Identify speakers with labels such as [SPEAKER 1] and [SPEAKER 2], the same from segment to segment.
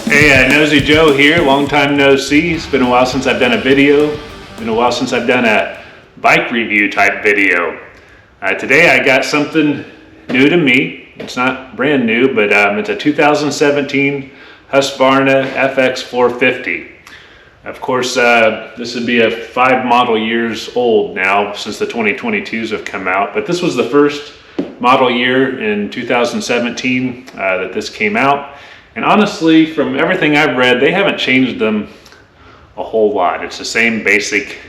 [SPEAKER 1] Hey, Nosy Joe here, long time no see. It's been a while since I've done a video. Been a while since I've done a bike review type video. Today I got something new to me. It's not brand new, but it's a 2017 Husqvarna FX450. Of course, this would be a 5 model years old now since the 2022s have come out, but this was the first model year in 2017 that this came out. And honestly, from everything I've read, they haven't changed them a whole lot. It's the same basic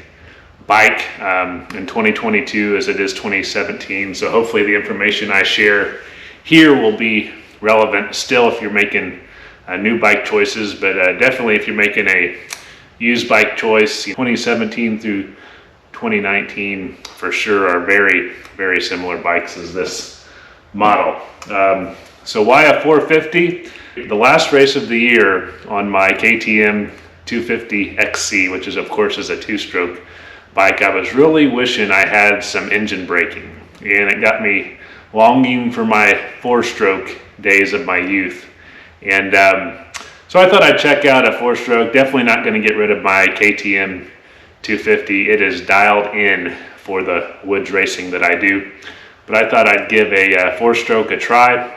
[SPEAKER 1] bike in 2022 as it is 2017. So hopefully the information I share here will be relevant still if you're making new bike choices, but definitely if you're making a used bike choice, 2017 through 2019 for sure are very, very similar bikes as this model. So why a 450? The last race of the year on my KTM 250 XC, which is of course is a 2-stroke bike, I was really wishing I had some engine braking, and it got me longing for my 4-stroke days of my youth. And so I thought I'd check out a 4-stroke. Definitely not going to get rid of my KTM 250. It is dialed in for the woods racing that I do, but I thought I'd give a 4-stroke a try.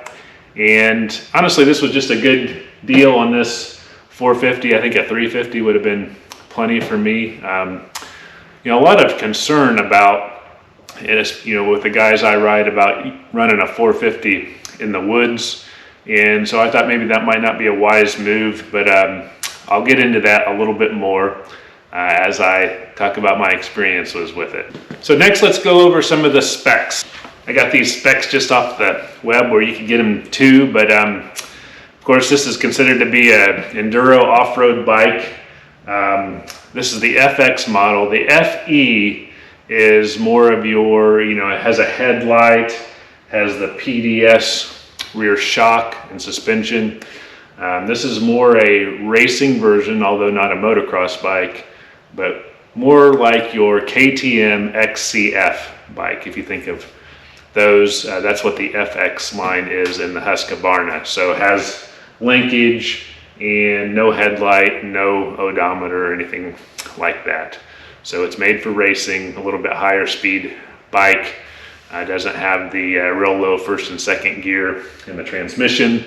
[SPEAKER 1] And honestly, this was just a good deal on this 450. I think a 350 would have been plenty for me. A lot of concern about it, with the guys I ride, about running a 450 in the woods. And so I thought maybe that might not be a wise move, but I'll get into that a little bit more as I talk about my experiences with it. So next, let's go over some of the specs. I got these specs just off the web where you can get them too, but of course this is considered to be an enduro off-road bike. This is the FX model. The FE is more of your, it has a headlight, has the PDS rear shock and suspension. This is more a racing version, although not a motocross bike, but more like your KTM XCF bike, if you think of those. That's what the FX line is in the Husqvarna. So it has linkage and no headlight, no odometer or anything like that. So it's made for racing, a little bit higher speed bike. Doesn't have the real low first and second gear in the transmission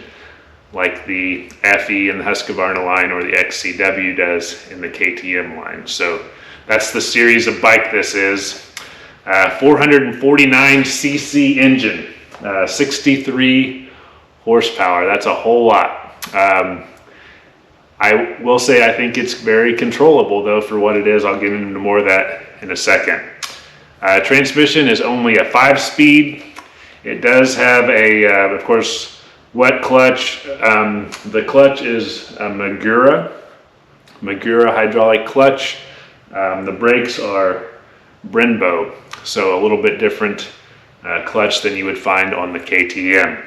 [SPEAKER 1] like the FE in the Husqvarna line or the XCW does in the KTM line. So that's the series of bike this is. 449 cc engine, 63 horsepower. That's a whole lot. I will say I think it's very controllable though for what it is. I'll get into more of that in a second. Transmission is only a 5-speed. It does have a, of course, wet clutch. The clutch is a Magura hydraulic clutch. The brakes are Brembo, so a little bit different clutch than you would find on the KTM.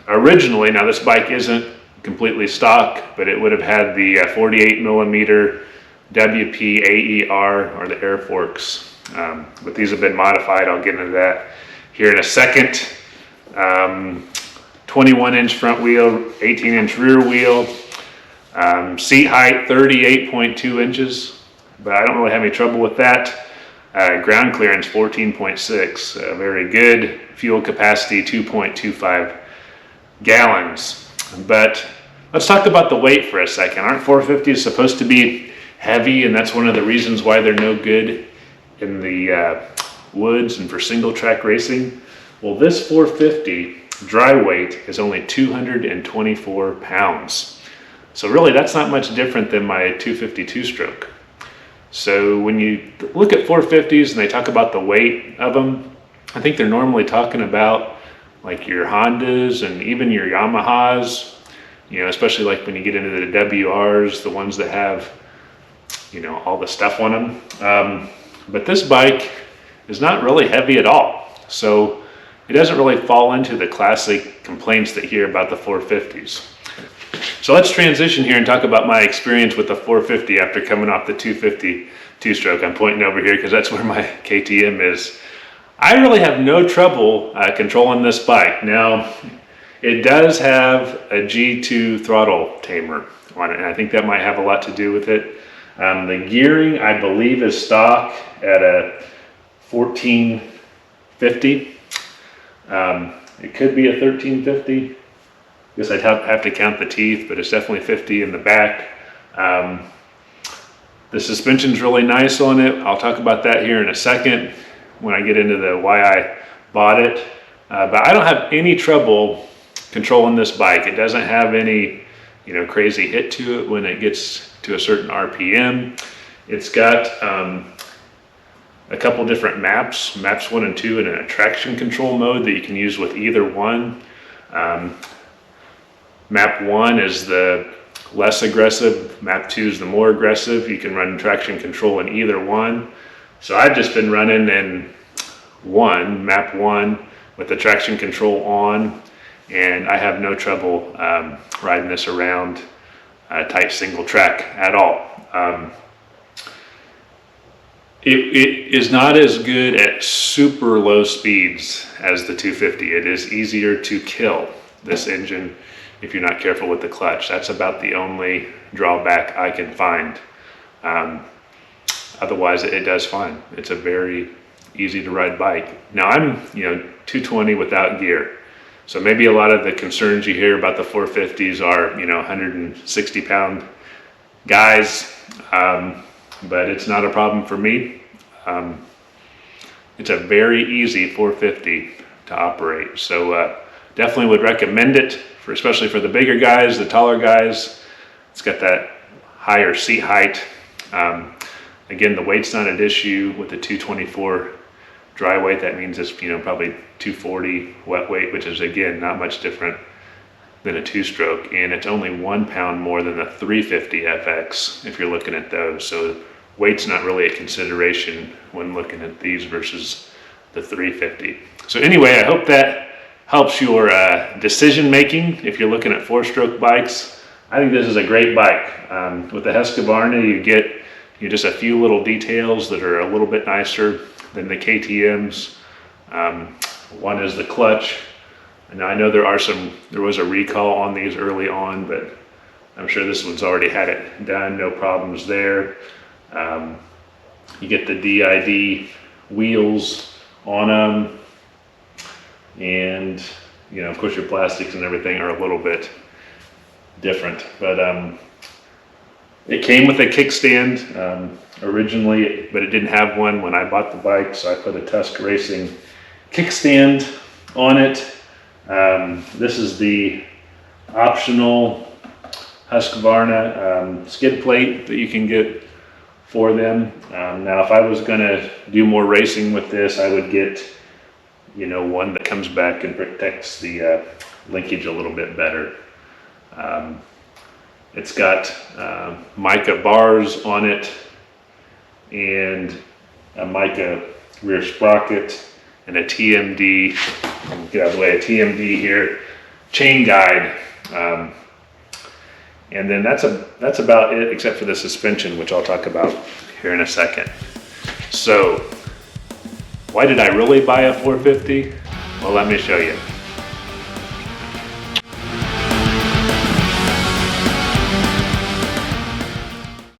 [SPEAKER 1] Originally, now this bike isn't completely stock, but it would have had the 48 millimeter WP AER or the air forks, but these have been modified. I'll get into that here in a second. 21-inch front wheel, 18-inch rear wheel, seat height 38.2 inches. But I don't really have any trouble with that. Ground clearance 14.6, very good. Fuel capacity 2.25 gallons. But let's talk about the weight for a second. Aren't 450s supposed to be heavy? And that's one of the reasons why they're no good in the woods and for single track racing. Well, this 450 dry weight is only 224 pounds. So really that's not much different than my 252 stroke. So when you look at 450s and they talk about the weight of them, I think they're normally talking about like your Hondas and even your Yamahas, especially like when you get into the WRs, the ones that have, all the stuff on them. But this bike is not really heavy at all. So it doesn't really fall into the classic complaints that you hear about the 450s. So let's transition here and talk about my experience with the 450 after coming off the 250 two-stroke. I'm pointing over here because that's where my KTM is. I really have no trouble controlling this bike. Now, It does have a G2 throttle tamer on it, and I think that might have a lot to do with it. The gearing, I believe, is stock at a 1450. It could be a 1350. I guess I'd have to count the teeth, but it's definitely 50 in the back. The suspension's really nice on it. I'll talk about that here in a second when I get into the why I bought it. But I don't have any trouble controlling this bike. It doesn't have any, crazy hit to it when it gets to a certain RPM. It's got a couple different maps 1 and 2 in a traction control mode that you can use with either one. Map 1 is the less aggressive, map 2 is the more aggressive. You can run traction control in either one. So I've just been running in map 1 with the traction control on, and I have no trouble riding this around tight single track at all. It is not as good at super low speeds as the 250. It is easier to kill this engine if you're not careful with the clutch. That's about the only drawback I can find. Otherwise, it does fine. It's a very easy to ride bike. Now I'm 220 without gear. So maybe a lot of the concerns you hear about the 450s are 160 pound guys. But it's not a problem for me. It's a very easy 450 to operate. So definitely would recommend it, especially for the bigger guys, the taller guys. It's got that higher seat height. Again, the weight's not an issue with the 224 dry weight. That means it's probably 240 wet weight, which is again not much different than a 2-stroke, and it's only 1 pound more than the 350 FX if you're looking at those. So weight's not really a consideration when looking at these versus the 350. So anyway, I hope that helps your decision making if you're looking at 4-stroke bikes. I think this is a great bike. With the Husqvarna, you get just a few little details that are a little bit nicer than the KTM's. One is the clutch. And I know there was a recall on these early on, but I'm sure this one's already had it done, no problems there. You get the DID wheels on them, and of course your plastics and everything are a little bit different, but it came with a kickstand originally, but it didn't have one when I bought the bike, so I put a Tusk Racing kickstand on it. This is the optional Husqvarna skid plate that you can get for them. Now, if I was going to do more racing with this, I would get, one that comes back and protects the linkage a little bit better. It's got mica bars on it and a mica rear sprocket and a TMD, get out of the way, a TMD here, chain guide. And then that's about it, except for the suspension, which I'll talk about here in a second. So why did I really buy a 450? Well, let me show you.